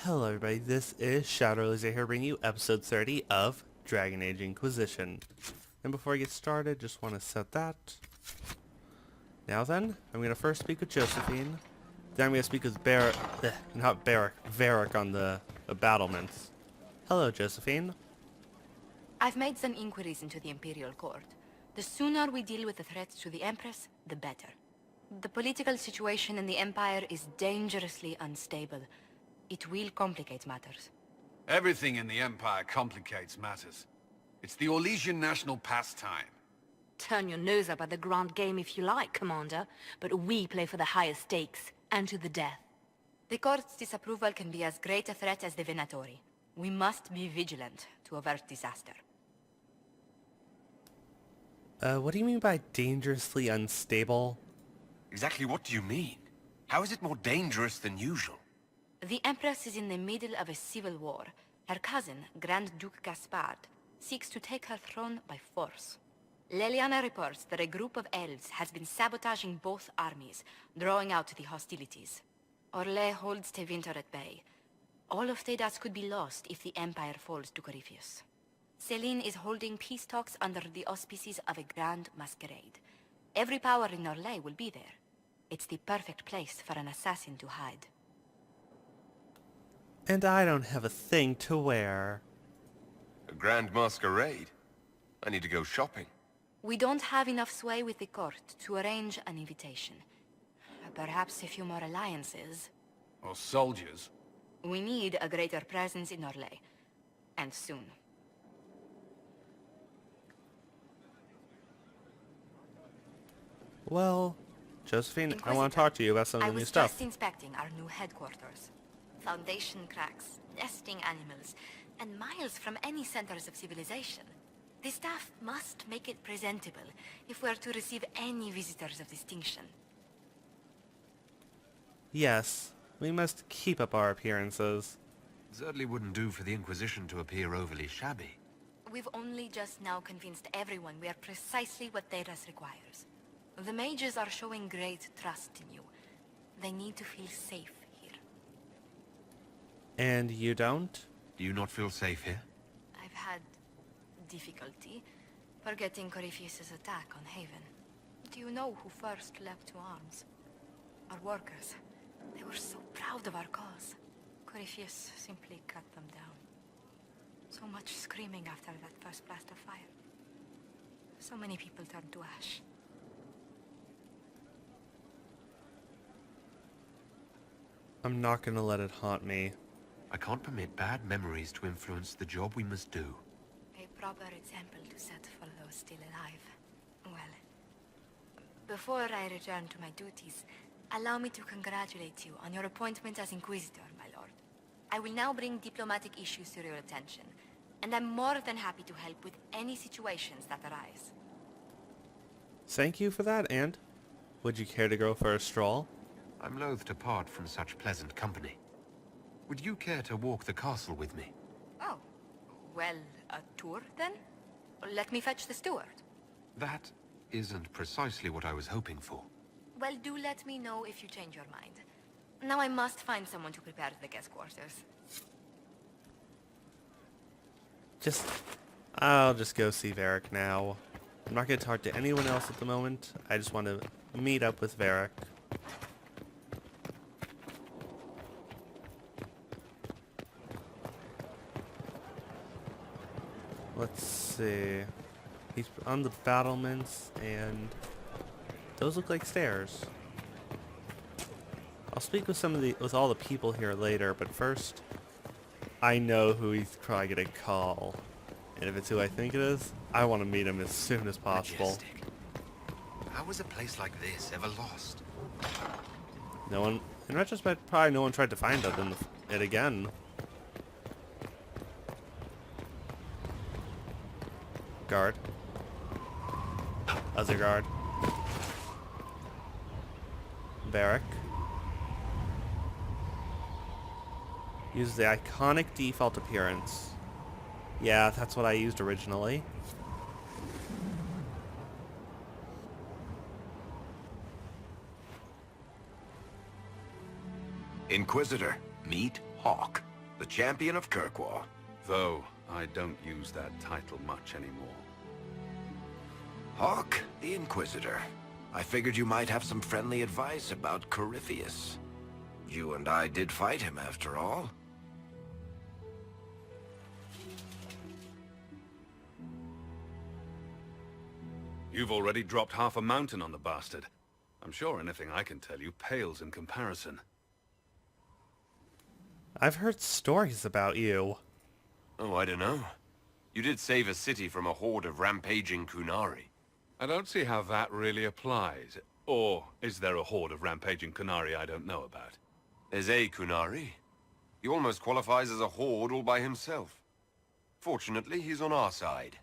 Hello everybody, this is Shadowlaser here bringing you episode 30 of Dragon Age Inquisition. And before I get started, just want to set that. Now then, I'm going to first speak with Josephine. Then I'm going to speak with Varric on the battlements. Hello Josephine. I've made some inquiries into the Imperial Court. The sooner we deal with the threats to the Empress, the better. The political situation in the Empire is dangerously unstable. It will complicate matters. Everything in the Empire complicates matters. It's the Orlesian national pastime. Turn your nose up at the grand game if you like, Commander, but we play for the higher stakes, and to the death. The Court's disapproval can be as great a threat as the Venatori. We must be vigilant to avert disaster. What do you mean by dangerously unstable? Exactly what do you mean? How is it more dangerous than usual? The Empress is in the middle of a civil war. Her cousin, Grand Duke Gaspard, seeks to take her throne by force. Leliana reports that a group of elves has been sabotaging both armies, drawing out the hostilities. Orlais holds Tevinter at bay. All of Thedas could be lost if the Empire falls to Corypheus. Celine is holding peace talks under the auspices of a grand masquerade. Every power in Orlais will be there. It's the perfect place for an assassin to hide. And I don't have a thing to wear. A grand masquerade? I need to go shopping. We don't have enough sway with the court to arrange an invitation. Perhaps a few more alliances. Or soldiers. We need a greater presence in Orlais. And soon. Well, Josephine, I want to talk to you about some of the new stuff. I was just inspecting our new headquarters. Foundation cracks, nesting animals, and miles from any centers of civilization. The staff must make it presentable if we're to receive any visitors of distinction. Yes, we must keep up our appearances. Certainly wouldn't do for the Inquisition to appear overly shabby. We've only just now convinced everyone we are precisely what Thedas requires. The mages are showing great trust in you. They need to feel safe here. And you don't? Do you not feel safe here? I've had difficulty forgetting Corypheus' attack on Haven. Do you know who first leapt to arms? Our workers. They were so proud of our cause. Corypheus simply cut them down. So much screaming after that first blast of fire. So many people turned to ash. I'm not gonna let it haunt me. I can't permit bad memories to influence the job we must do. A proper example to set for those still alive. Well, before I return to my duties, allow me to congratulate you on your appointment as Inquisitor, my lord. I will now bring diplomatic issues to your attention, and I'm more than happy to help with any situations that arise. Thank you for that, and would you care to go for a stroll? I'm loath to part from such pleasant company. Would you care to walk the castle with me? Oh, well, a tour then? Let me fetch the steward. That isn't precisely what I was hoping for. Well, do let me know if you change your mind. Now I must find someone to prepare the guest quarters. I'll just go see Varric now. I'm not going to talk to anyone else at the moment. I just want to meet up with Varric. Let's see. He's on the battlements, and those look like stairs. I'll speak with with all the people here later, but first, I know who he's probably gonna call, and if it's who I think it is, I want to meet him as soon as possible. Majestic. How was a place like this ever lost? No one, in retrospect, probably no one tried to find it again. Guard. Other guard. Varric. Use the iconic default appearance. Yeah, that's what I used originally. Inquisitor, meet Hawk. The champion of Kirkwall. Though, I don't use that title much anymore. Hawk, the Inquisitor. I figured you might have some friendly advice about Corypheus. You and I did fight him, after all. You've already dropped half a mountain on the bastard. I'm sure anything I can tell you pales in comparison. I've heard stories about you. Oh, I don't know. You did save a city from a horde of rampaging Kunari. I don't see how that really applies. Or is there a horde of rampaging Kunari I don't know about? There's a Kunari. He almost qualifies as a horde all by himself. Fortunately, he's on our side.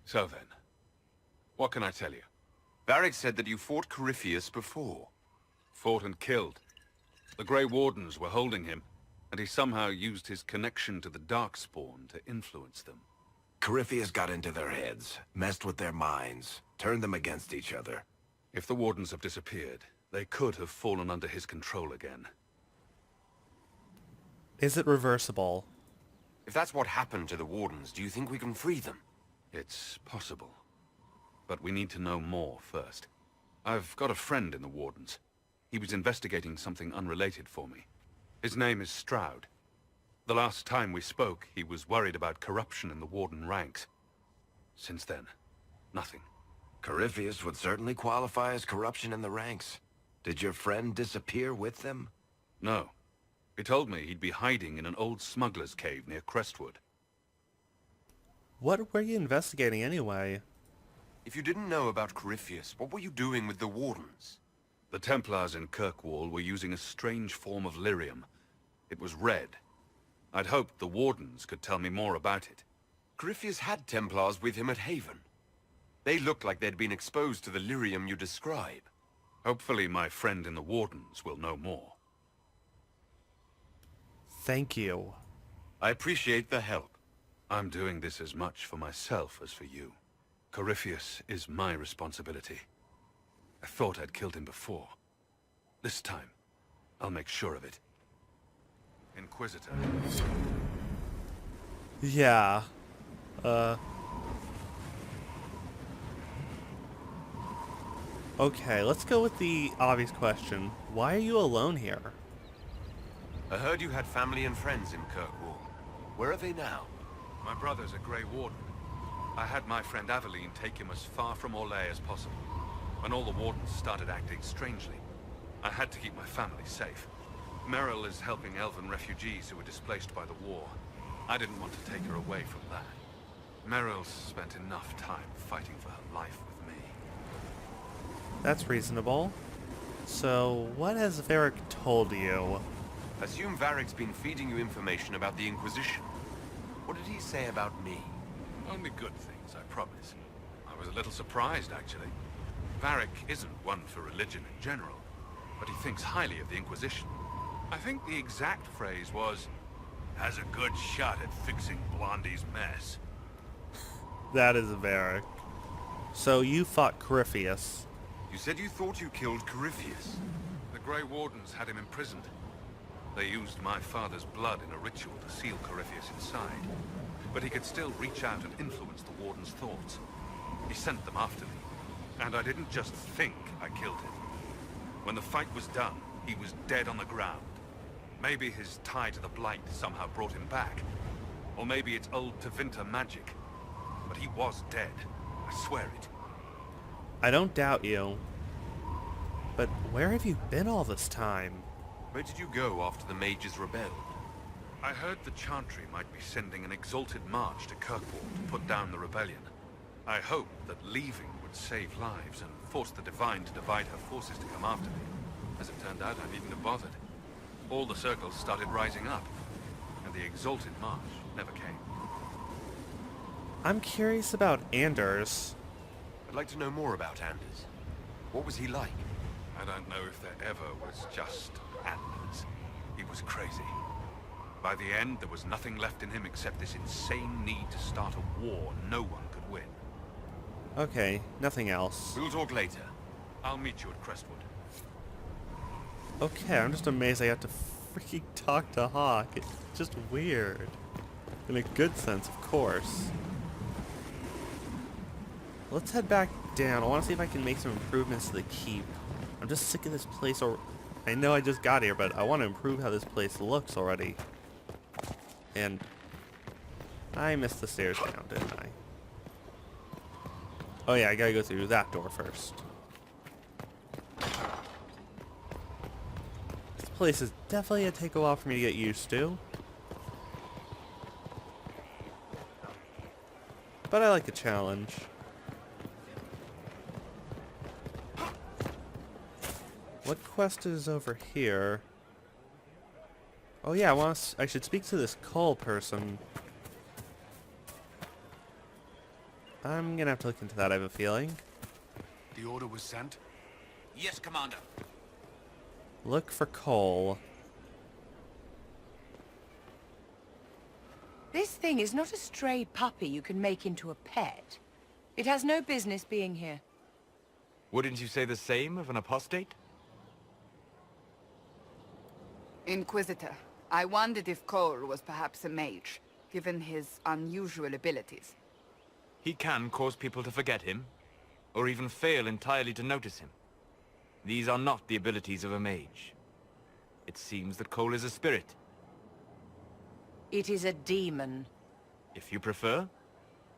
So then, what can I tell you? Varric said that you fought Corypheus before. Fought and killed. The Grey Wardens were holding him, and he somehow used his connection to the Darkspawn to influence them. Corypheus got into their heads, messed with their minds, turned them against each other. If the Wardens have disappeared, they could have fallen under his control again. Is it reversible? If that's what happened to the Wardens, do you think we can free them? It's possible. But we need to know more first. I've got a friend in the Wardens. He was investigating something unrelated for me. His name is Stroud. The last time we spoke, he was worried about corruption in the Warden ranks. Since then, nothing. Corypheus would certainly qualify as corruption in the ranks. Did your friend disappear with them? No. He told me he'd be hiding in an old smuggler's cave near Crestwood. What were you investigating anyway? If you didn't know about Corypheus, what were you doing with the Wardens? The Templars in Kirkwall were using a strange form of lyrium. It was red. I'd hoped the Wardens could tell me more about it. Corypheus had Templars with him at Haven. They looked like they'd been exposed to the lyrium you describe. Hopefully my friend in the Wardens will know more. Thank you. I appreciate the help. I'm doing this as much for myself as for you. Corypheus is my responsibility. I thought I'd killed him before. This time, I'll make sure of it. Inquisitor. Yeah. Okay, let's go with the obvious question. Why are you alone here? I heard you had family and friends in Kirkwall. Where are they now? My brother's a Grey Warden. I had my friend Aveline take him as far from Orlais as possible. When all the Wardens started acting strangely, I had to keep my family safe. Meryl is helping elven refugees who were displaced by the war. I didn't want to take her away from that. Meryl's spent enough time fighting for her life with me. That's reasonable. So, what has Varric told you? Assume Varric's been feeding you information about the Inquisition. What did he say about me? Only good things, I promise. I was a little surprised, actually. Varric isn't one for religion in general, but he thinks highly of the Inquisition. I think the exact phrase was, has a good shot at fixing Blondie's mess. That is Varric. So you fought Corypheus. You said you thought you killed Corypheus. The Grey Wardens had him imprisoned. They used my father's blood in a ritual to seal Corypheus inside. But he could still reach out and influence the Warden's thoughts. He sent them after me. And I didn't just think I killed him. When the fight was done, he was dead on the ground. Maybe his tie to the Blight somehow brought him back. Or maybe it's old Tevinter magic. But he was dead. I swear it. I don't doubt you. But where have you been all this time? Where did you go after the mages rebelled? I heard the Chantry might be sending an exalted march to Kirkwall to put down the rebellion. I hoped that leaving would save lives and force the Divine to divide her forces to come after me. As it turned out, I needn't have bothered. All the circles started rising up, and the exalted march never came. I'm curious about Anders. I'd like to know more about Anders. What was he like? I don't know if there ever was just Anders. He was crazy. By the end, there was nothing left in him except this insane need to start a war no one could win. Okay, nothing else. We'll talk later. I'll meet you at Crestwood. Okay, I'm just amazed I got to freaking talk to Hawk. It's just weird. In a good sense, of course. Let's head back down. I want to see if I can make some improvements to the keep. I'm just sick of this place. I know I just got here, but I want to improve how this place looks already. And I missed the stairs down, didn't I? Oh yeah, I gotta go through that door first. This place is definitely gonna take a while for me to get used to. But I like the challenge. What quest is over here? Oh yeah, I should speak to this Cole person. I'm gonna have to look into that, I have a feeling. The order was sent? Yes, Commander. Look for Cole. This thing is not a stray puppy you can make into a pet. It has no business being here. Wouldn't you say the same of an apostate? Inquisitor, I wondered if Cole was perhaps a mage, given his unusual abilities. He can cause people to forget him, or even fail entirely to notice him. These are not the abilities of a mage. It seems that Cole is a spirit. It is a demon. If you prefer,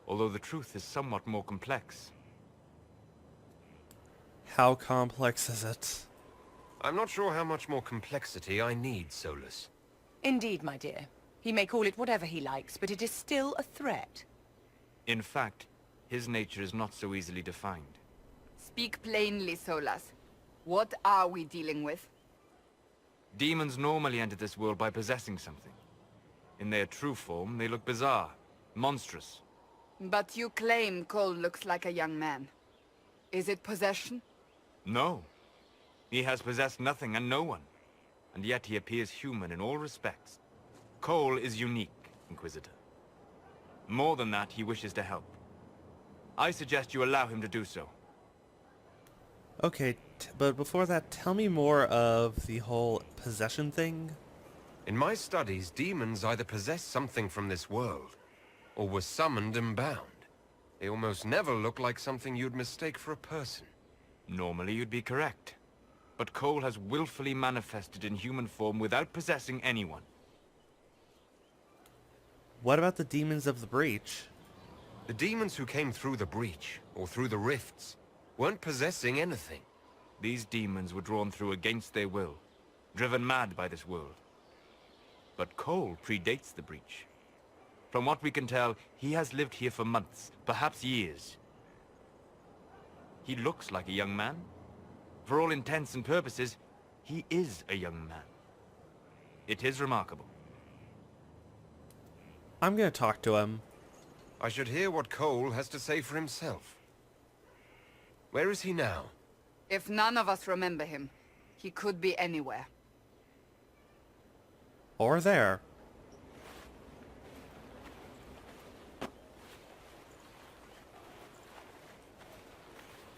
although the truth is somewhat more complex. How complex is it? I'm not sure how much more complexity I need, Solus. Indeed, my dear. He may call it whatever he likes, but it is still a threat. In fact, his nature is not so easily defined. Speak plainly, Solas. What are we dealing with? Demons normally enter this world by possessing something. In their true form, they look bizarre, monstrous. But you claim Cole looks like a young man. Is it possession? No. He has possessed nothing and no one. And yet he appears human in all respects. Cole is unique, Inquisitor. More than that, he wishes to help. I suggest you allow him to do so. Okay, but before that, tell me more of the whole possession thing. In my studies, demons either possess something from this world, or were summoned and bound. They almost never look like something you'd mistake for a person. Normally you'd be correct. But Cole has willfully manifested in human form without possessing anyone. What about the demons of the breach? The demons who came through the breach, or through the rifts, weren't possessing anything. These demons were drawn through against their will, driven mad by this world. But Cole predates the breach. From what we can tell, he has lived here for months, perhaps years. He looks like a young man. For all intents and purposes, he is a young man. It is remarkable. I'm gonna talk to him. I should hear what Cole has to say for himself. Where is he now? If none of us remember him, he could be anywhere. Or there.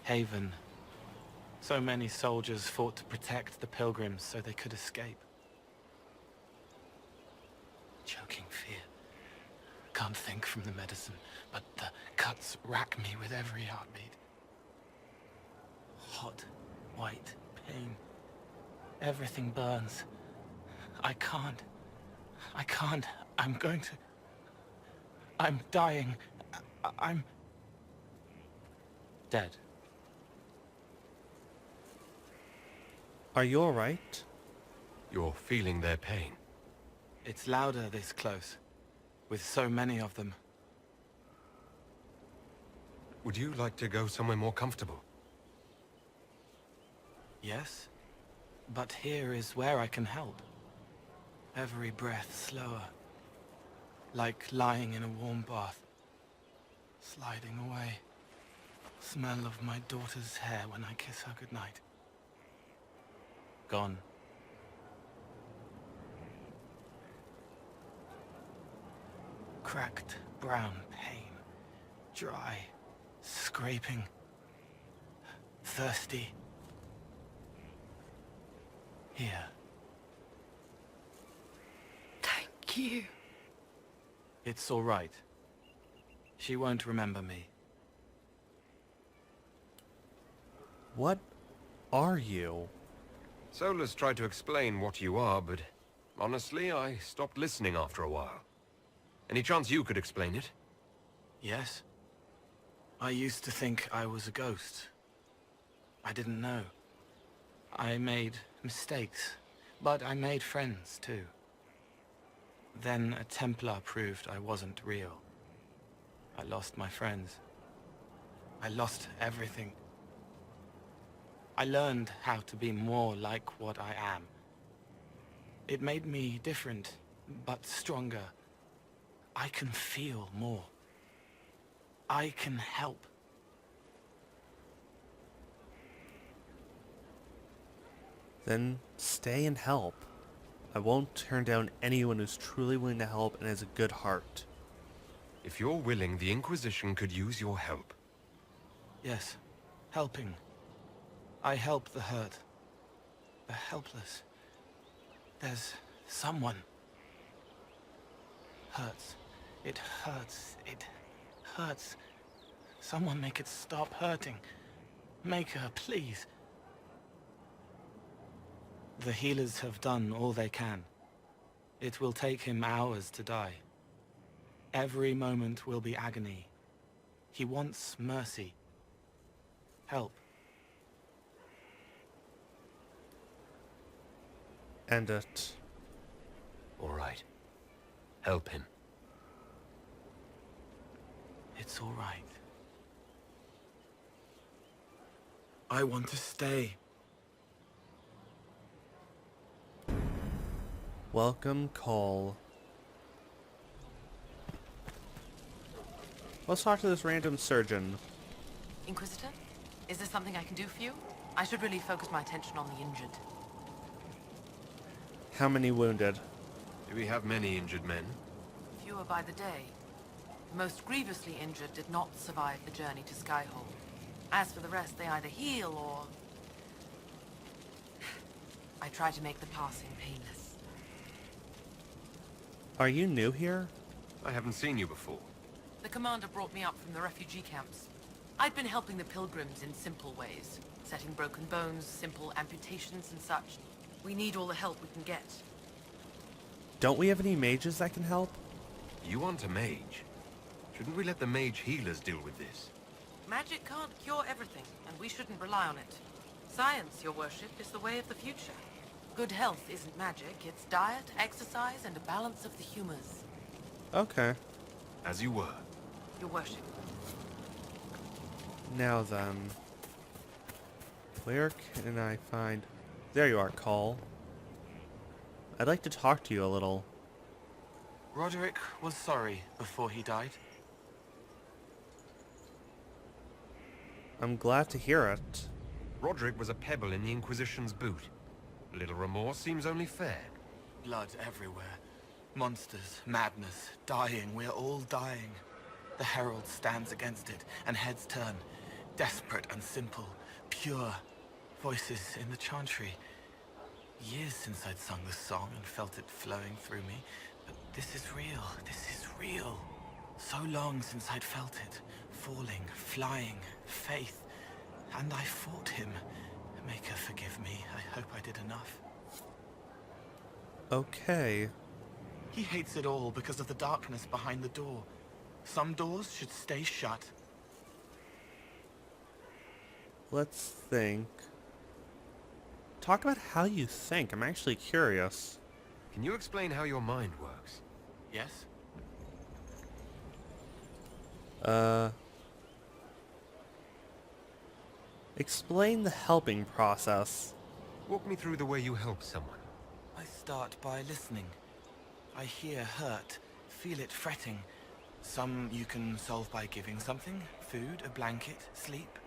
Haven. So many soldiers fought to protect the pilgrims so they could escape. Choking fear. Can't think from the medicine, but the cuts rack me with every heartbeat. Hot, white pain. Everything burns. I can't. I'm going to... I'm dying. I'm... dead. Are you alright? You're feeling their pain. It's louder this close, with so many of them. Would you like to go somewhere more comfortable? Yes, but here is where I can help. Every breath slower, like lying in a warm bath, sliding away. Smell of my daughter's hair when I kiss her goodnight. Gone. Cracked brown pain, dry, scraping, thirsty. Here. you. It's all right. She won't remember me. What are you? Solus tried to explain what you are, but honestly, I stopped listening after a while. Any chance you could explain it? Yes? I used to think I was a ghost. I didn't know. I made mistakes, but I made friends too. Then a Templar proved I wasn't real. I lost my friends. I lost everything. I learned how to be more like what I am. It made me different, but stronger. I can feel more. I can help. Then stay and help. I won't turn down anyone who's truly willing to help and has a good heart. If you're willing, the Inquisition could use your help. Yes, helping. I help the hurt, the helpless. There's someone. Hurts. It hurts. It hurts. Someone make it stop hurting. Make her, please. The healers have done all they can. It will take him hours to die. Every moment will be agony. He wants mercy. Help. End it. All right. Help him. It's all right. I want to stay. Welcome, Cole. Let's talk to this random surgeon. Inquisitor? Is there something I can do for you? I should really focus my attention on the injured. How many wounded? Do we have many injured men? Fewer by the day. The most grievously injured did not survive the journey to Skyhold. As for the rest, they either heal or... I try to make the passing painless. Are you new here? I haven't seen you before. The commander brought me up from the refugee camps. I'd been helping the pilgrims in simple ways. Setting broken bones, simple amputations and such. We need all the help we can get. Don't we have any mages that can help? You want a mage? Shouldn't we let the mage healers deal with this? Magic can't cure everything, and we shouldn't rely on it. Science, your worship, is the way of the future. Good health isn't magic, it's diet, exercise, and a balance of the humors. Okay. As you were. Your worship. Now then. Where can I find... There you are, Cole. I'd like to talk to you a little. Roderick was sorry before he died. I'm glad to hear it. Roderick was a pebble in the Inquisition's boot. A little remorse seems only fair. Blood everywhere. Monsters, madness, dying. We're all dying. The Herald stands against it, and heads turn. Desperate and simple. Pure. Voices in the chantry. Years since I'd sung the song and felt it flowing through me. But this is real. This is real. So long since I'd felt it. Falling, flying, faith. And I fought him. Make her forgive me. I hope I did enough. Okay. He hates it all because of the darkness behind the door. Some doors should stay shut. Let's think. Talk about how you think. I'm actually curious. Can you explain how your mind works? Yes? Explain the helping process. Walk me through the way you help someone. I start by listening. I hear hurt, feel it fretting. Some you can solve by giving something, food, a blanket, sleep.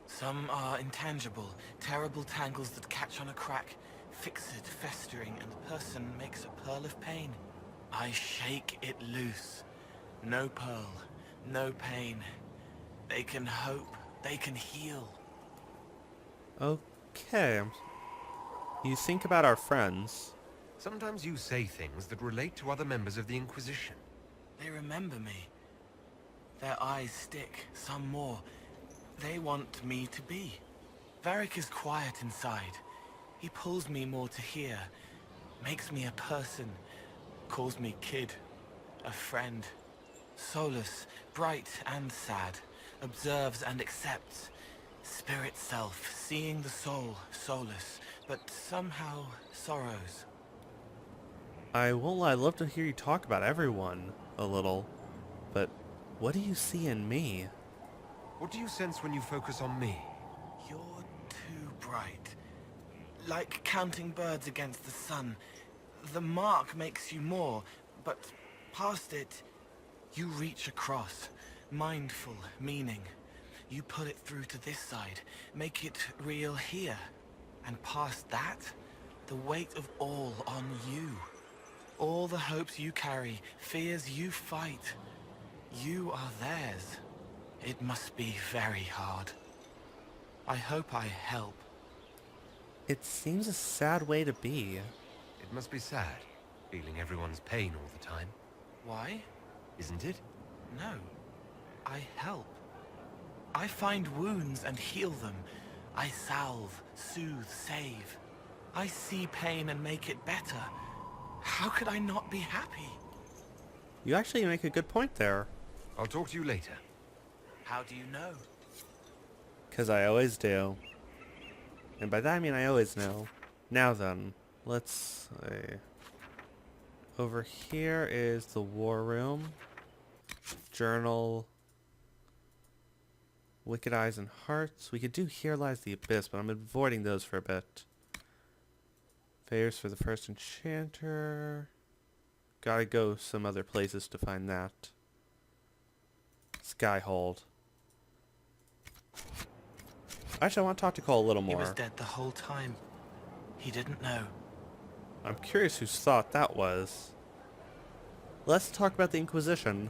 Some are intangible, terrible tangles that catch on a crack, fixed, festering, and the person makes a pearl of pain. I shake it loose. No pearl, no pain. They can hope, they can heal. Okay. You think about our friends. Sometimes you say things that relate to other members of the Inquisition. They remember me. Their eyes stick, some more. They want me to be. Varric is quiet inside. He pulls me more to here, makes me a person, calls me kid, a friend. Soulless, bright and sad, observes and accepts. Spirit self, seeing the soul, soulless, but somehow sorrows. I won't lie, I'd love to hear you talk about everyone a little, but what do you see in me? What do you sense when you focus on me? You're too bright. Like counting birds against the sun. The mark makes you more, but past it, you reach across. Mindful, meaning. You put it through to this side, make it real here. And past that, the weight of all on you. All the hopes you carry, fears you fight. You are theirs. It must be very hard. I hope I help. It seems a sad way to be. It must be sad, feeling everyone's pain all the time. Why? Isn't it? No. I help. I find wounds and heal them. I salve, soothe, save. I see pain and make it better. How could I not be happy? You actually make a good point there. I'll talk to you later. How do you know? 'Cause I always do. And by that I mean I always know. Now then, let's see. Over here is the war room. Journal. Wicked Eyes and Hearts. We could do Here Lies the Abyss, but I'm avoiding those for a bit. Favors for the First Enchanter. Gotta go some other places to find that. Skyhold. Actually, I want to talk to Cole a little more. He was dead the whole time. He didn't know. I'm curious whose thought that was. Let's talk about the Inquisition.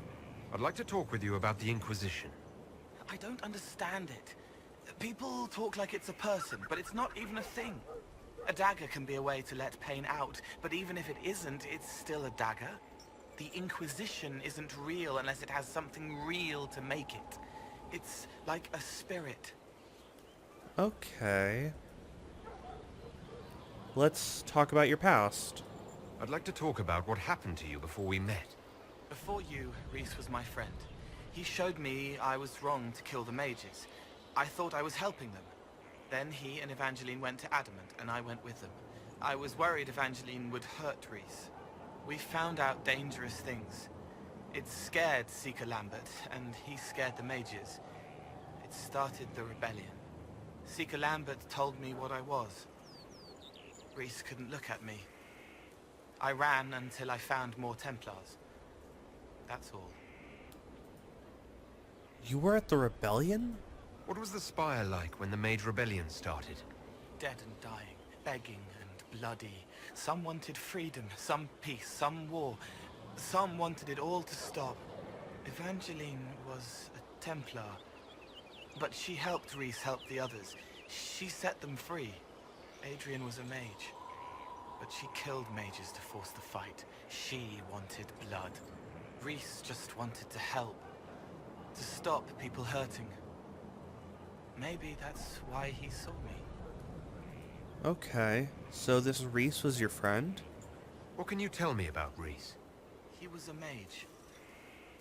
I'd like to talk with you about the Inquisition. I don't understand it. People talk like it's a person, but it's not even a thing. A dagger can be a way to let pain out, but even if it isn't, it's still a dagger. The Inquisition isn't real unless it has something real to make it. It's like a spirit. Okay. Let's talk about your past. I'd like to talk about what happened to you before we met. Before you, Rhys was my friend. He showed me I was wrong to kill the mages. I thought I was helping them. Then he and Evangeline went to Adamant, and I went with them. I was worried Evangeline would hurt Rhys. We found out dangerous things. It scared Seeker Lambert, and he scared the mages. It started the rebellion. Seeker Lambert told me what I was. Rhys couldn't look at me. I ran until I found more Templars. That's all. You were at the rebellion? What was the Spire like when the Mage Rebellion started? Dead and dying, begging and bloody. Some wanted freedom, some peace, some war. Some wanted it all to stop. Evangeline was a Templar, but she helped Rhys help the others. She set them free. Adrian was a mage, but she killed mages to force the fight. She wanted blood. Rhys just wanted to help, to stop people hurting. Maybe that's why he saw me. Okay, so this Rhys was your friend? What can you tell me about Rhys? He was a mage.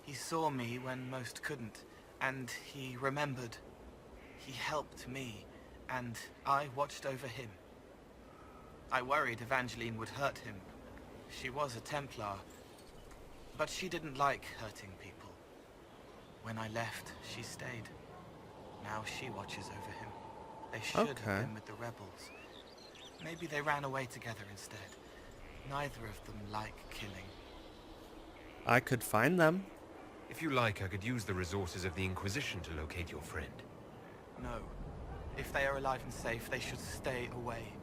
He saw me when most couldn't, and he remembered. He helped me, and I watched over him. I worried Evangeline would hurt him. She was a Templar, but she didn't like hurting people. When I left, she stayed. Now she watches over him. They should have been with the rebels. Maybe they ran away together instead. Neither of them like killing. I could find them. If you like, I could use the resources of the Inquisition to locate your friend. No. If they are alive and safe, they should stay away.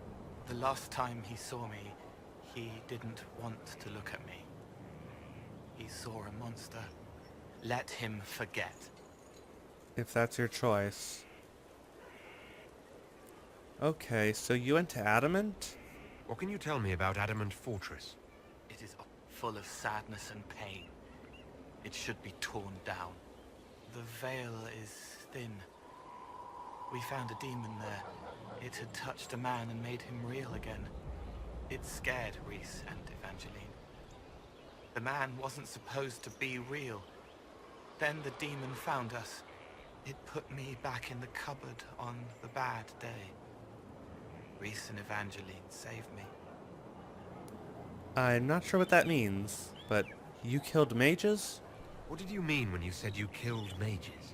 The last time he saw me, he didn't want to look at me. He saw a monster. Let him forget. If that's your choice. Okay, so you went to Adamant? What can you tell me about Adamant Fortress? It is full of sadness and pain. It should be torn down. The veil is thin. We found a demon there. It had touched a man and made him real again. It scared Rhys and Evangeline. The man wasn't supposed to be real. Then the demon found us. It put me back in the cupboard on the bad day. Rhys and Evangeline saved me. I'm not sure what that means, but you killed mages? What did you mean when you said you killed mages?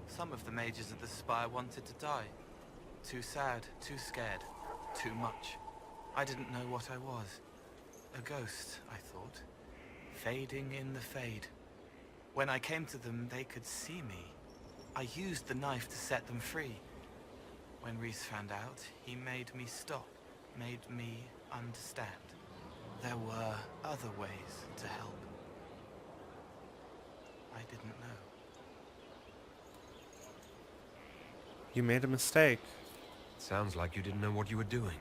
Some of the mages at the Spire wanted to die. Too sad, too scared, too much. I didn't know what I was. A ghost, I thought. Fading in the fade. When I came to them, they could see me. I used the knife to set them free. When Rhys found out, he made me stop, made me understand. There were other ways to help. I didn't know. You made a mistake. Sounds like you didn't know what you were doing.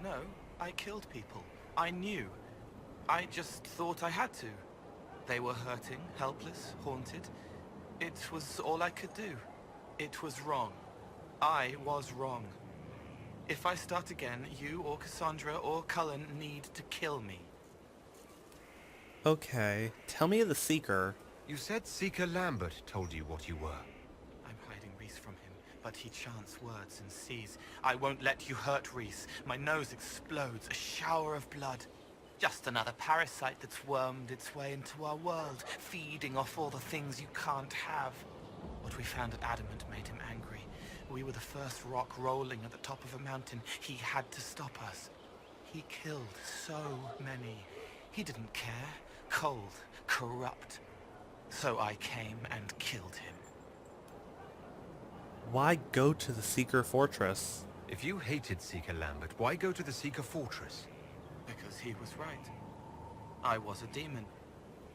No, I killed people. I knew. I just thought I had to. They were hurting, helpless, haunted. It was all I could do. It was wrong. I was wrong. If I start again, you or Cassandra or Cullen need to kill me. Okay, tell me of the Seeker. You said Seeker Lambert told you what you were. I'm hiding Rhys from him, but he chants words and sees. I won't let you hurt Rhys. My nose explodes, a shower of blood. Just another parasite that's wormed its way into our world, feeding off all the things you can't have. What we found at Adamant made him angry. We were the first rock rolling at the top of a mountain. He had to stop us. He killed so many. He didn't care. Cold, corrupt. So I came and killed him. Why go to the Seeker Fortress? If you hated Seeker Lambert, why go to the Seeker Fortress? Because he was right. I was a demon.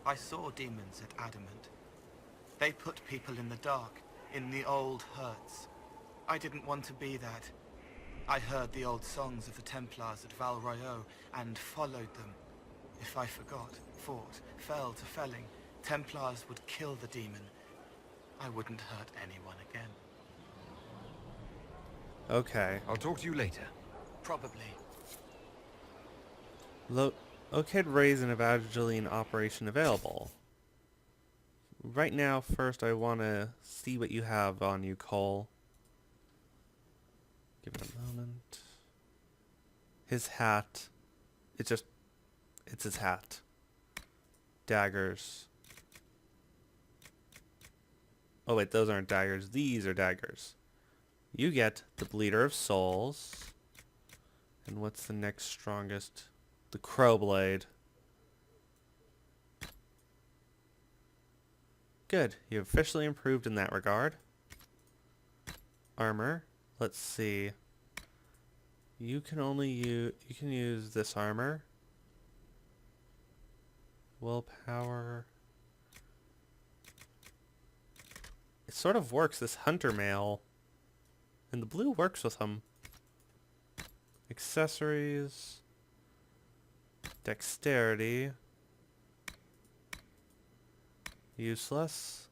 I saw demons at Adamant. They put people in the dark, in the old hurts. I didn't want to be that. I heard the old songs of the Templars at Val Royeaux and followed them. If I forgot, fought, fell to felling, Templars would kill the demon. I wouldn't hurt anyone again. Okay. I'll talk to you later. Probably. Locate Raise an Evangeline operation available. Right now, first I want to see what you have on you, Cole. Give it a moment. His hat. It's his hat. Daggers. Oh wait, those aren't daggers. These are daggers. You get the Bleeder of Souls. And what's the next strongest? The Crowblade. Good. You've officially improved in that regard. Armor. Let's see. You can use this armor. Willpower. It sort of works, this hunter mail. And the blue works with them. Accessories. Dexterity. Useless.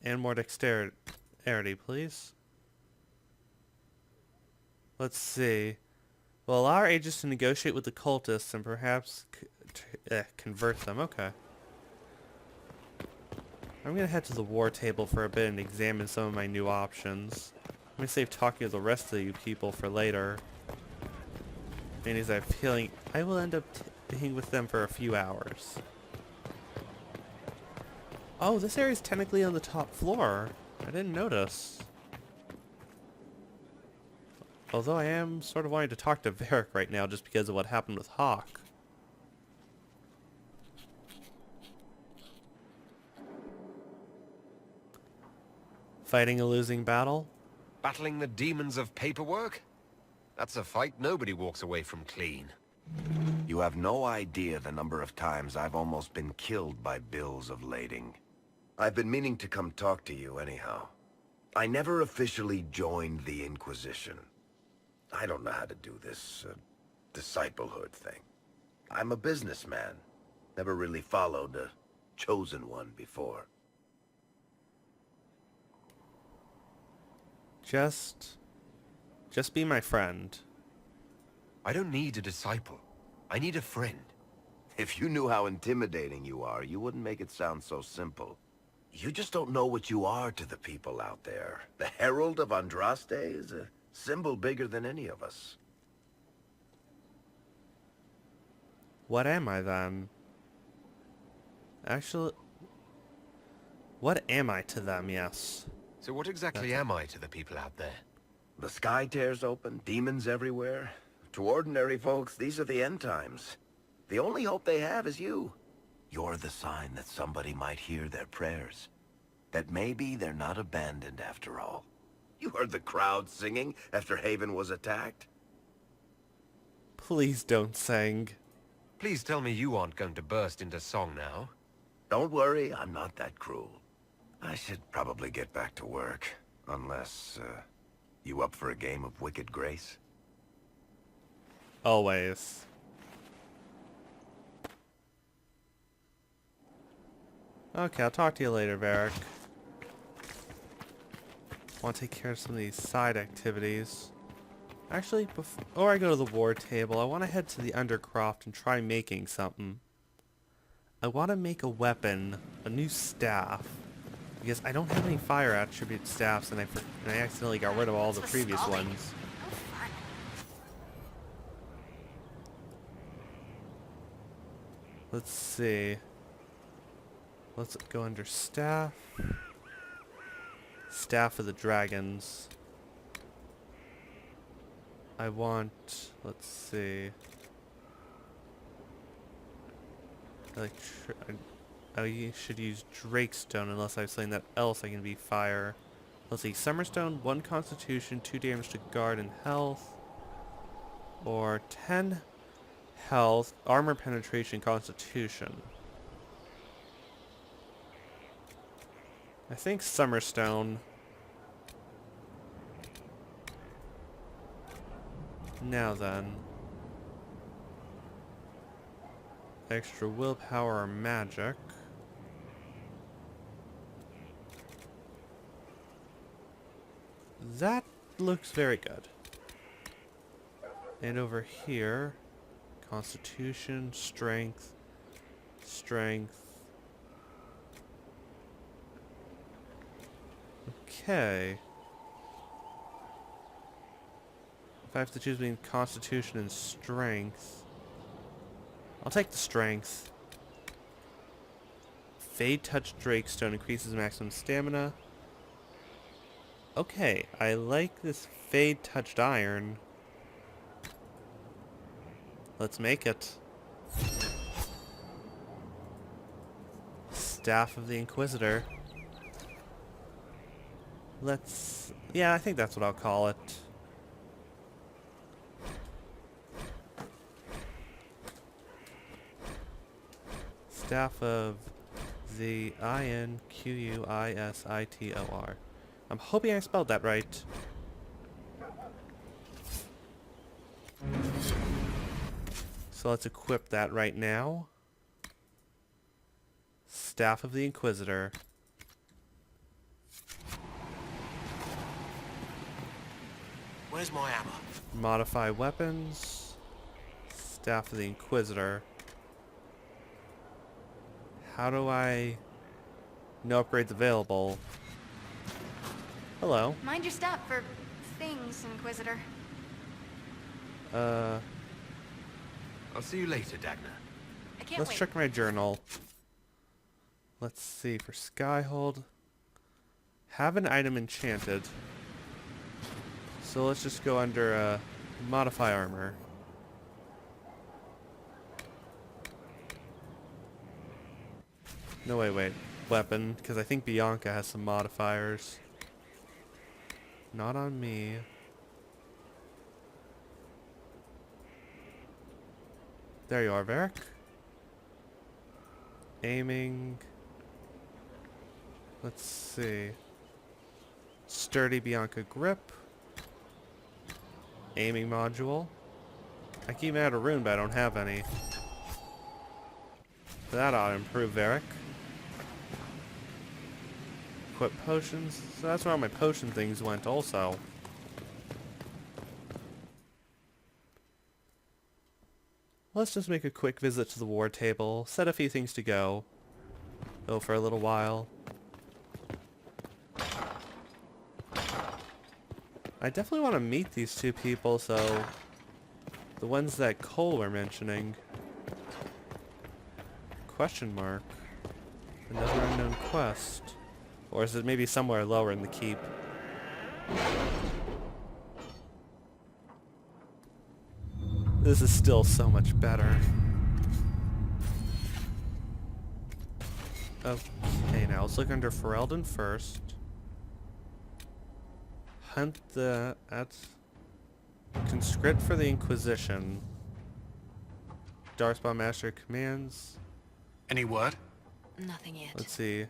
And more dexterity, please. Let's see. Well, allow our agents to negotiate with the cultists and perhaps convert them. Okay. I'm going to head to the war table for a bit and examine some of my new options. I'm going to save talking to the rest of you people for later. And as I have a feeling I will end up being with them for a few hours. Oh, this area is technically on the top floor. I didn't notice. Although I am sort of wanting to talk to Varric right now just because of what happened with Hawk. Fighting a losing battle? Battling the demons of paperwork? That's a fight nobody walks away from clean. You have no idea the number of times I've almost been killed by bills of lading. I've been meaning to come talk to you anyhow. I never officially joined the Inquisition. I don't know how to do this. disciplehood thing. I'm a businessman. Never really followed a chosen one before. Just be my friend. I don't need a disciple. I need a friend. If you knew how intimidating you are, you wouldn't make it sound so simple. You just don't know what you are to the people out there. The Herald of Andraste is a symbol bigger than any of us. What am I then? Actually, what am I to them, yes? So what exactly am I to the people out there? The sky tears open, demons everywhere. To ordinary folks, these are the end times. The only hope they have is you. You're the sign that somebody might hear their prayers. That maybe they're not abandoned after all. You heard the crowd singing after Haven was attacked? Please don't sing. Please tell me you aren't going to burst into song now. Don't worry, I'm not that cruel. I should probably get back to work. Unless, you up for a game of Wicked Grace? Always. Okay, I'll talk to you later, Varric. Want to take care of some of these side activities. Actually, before I go to the war table, I want to head to the Undercroft and try making something. I want to make a weapon, a new staff, because I don't have any fire attribute staffs, and I accidentally got rid of all the previous ones. Let's see. Let's go under staff. Staff of the Dragons. I want, let's see. I should use Drakestone unless I have something that else I can be fire. Let's see, Summerstone, 1 Constitution, 2 damage to guard and health. Or 10 health, armor penetration, Constitution. I think Summerstone. Now then. Extra willpower or magic. That looks very good. And over here, Constitution, Strength, Strength. Okay. If I have to choose between Constitution and Strength, I'll take the Strength. Fade Touch Drakestone increases maximum stamina. Okay, I like this Fade Touched Iron. Let's make it. Staff of the Inquisitor. Yeah, I think that's what I'll call it. Staff of the Inquisitor. I'm hoping I spelled that right. So let's equip that right now. Staff of the Inquisitor. Where's my hammer? Modify weapons. Staff of the Inquisitor. How do I... No upgrades available. Hello. Mind your step for things, Inquisitor. I'll see you later, Dagna. I can't Let's wait. check my journal. Let's see, for Skyhold. Have an item enchanted. So let's just go under modify armor. No, wait. Weapon, because I think Bianca has some modifiers. Not on me. There you are, Varric. Aiming. Let's see. Sturdy Bianca grip. Aiming module. I keep out of rune, but I don't have any. That ought to improve Eric. Equip potions. So that's where all my potion things went also. Let's just make a quick visit to the war table, set a few things to go for a little while. I definitely want to meet these two people, so the ones that Cole were mentioning. Question mark. Another unknown quest. Or is it maybe somewhere lower in the keep? This is still so much better. Okay, now let's look under Ferelden first. Hunt conscript for the Inquisition. Darkspawn Master commands. Any word? Nothing yet. Let's see.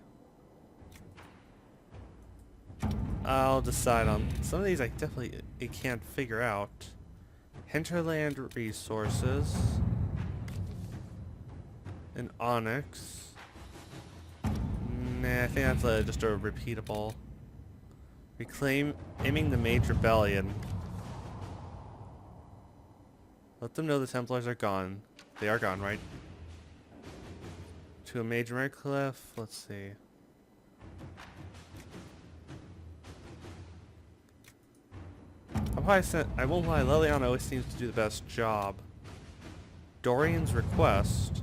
I'll decide on some of these. I definitely can't figure out. Hinterland resources. An onyx. Nah, I think that's just a repeatable. Aiming the Mage Rebellion. Let them know the Templars are gone. They are gone, right? To a Mage Mercliffe. Let's see. I won't lie, Leliana always seems to do the best job. Dorian's request.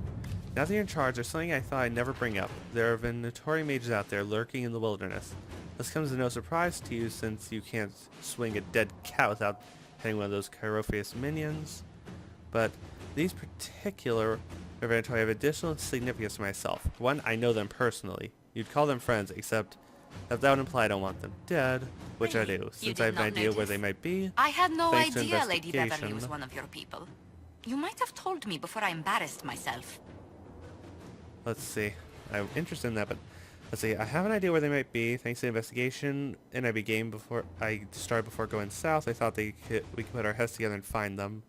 Now that you're in charge, there's something I thought I'd never bring up. There have been Notori mages out there lurking in the wilderness. This comes as no surprise to you since you can't swing a dead cat without hitting one of those Chirophius minions. But these particular Notori have additional significance to myself. One, I know them personally. You'd call them friends, except that would imply I don't want them dead, which I do, since I have an idea where they might be. I had no thanks to idea Lady Beverly investigation. was one of your people. You might have told me before I embarrassed myself. Let's see. I'm interested in that, but let's see. I have an idea where they might be, thanks to the investigation, and I began before I started before going south. I thought we could put our heads together and find them.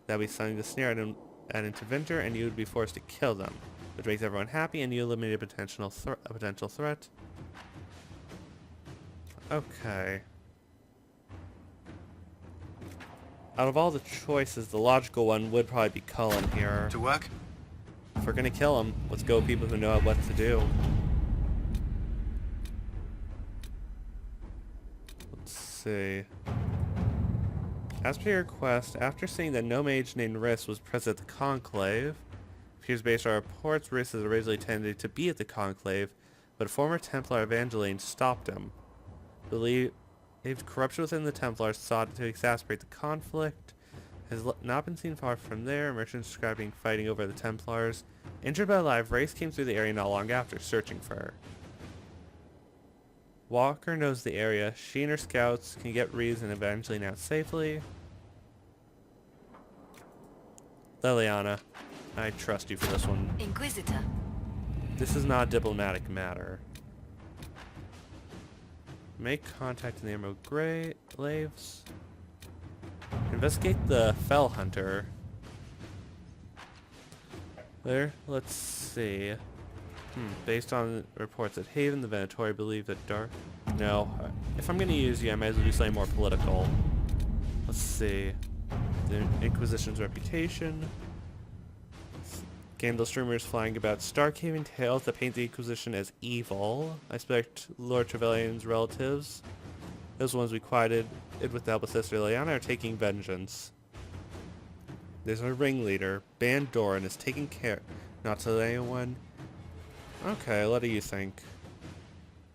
That would be setting the snare at into Winter, and you would be forced to kill them, which makes everyone happy, and you eliminate a potential threat. Okay. Out of all the choices, the logical one would probably be Cullen here. To work? If we're gonna kill him, let's go with people who know what to do. Let's see. As per your request, after seeing that no mage named Riss was present at the Conclave, it appears based on reports Riss has originally intended to be at the Conclave, but a former Templar Evangeline stopped him. Believed corruption within the Templars sought to exacerbate the conflict. Has not been seen far from there. Merchants describing fighting over the Templars. Injured but alive, Race came through the area not long after, searching for her. Walker knows the area. She and her scouts can get Reeves and Evangeline out safely. Leliana, I trust you for this one. Inquisitor. This is not a diplomatic matter. Make contact in the Emerald Glaives. Investigate the Fell Hunter. There, let's see. Based on reports at Haven, the Venatori believe that No, if I'm gonna use you, I might as well do something more political. Let's see. The Inquisition's reputation. Scandalous rumors flying about Starkhaven tales that paint the Inquisition as evil. I suspect Lord Trevelyan's relatives, those ones we quieted with the help of Sister Leliana, are taking vengeance. There's a ringleader, Ban Doran, is taking care not to let anyone. Okay, what do you think?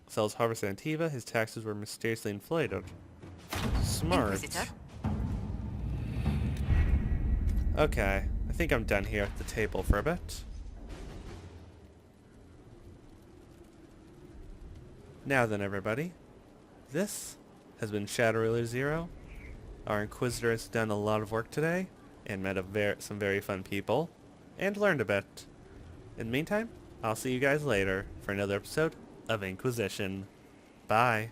Sells harvest at Antiva, his taxes were mysteriously inflated. Smart. Inquisitor? Okay, I think I'm done here at the table for a bit. Now then, everybody, this has been Shadow Ruler Zero. Our Inquisitor has done a lot of work today, and met some very fun people, and learned a bit. In the meantime, I'll see you guys later for another episode of Inquisition. Bye.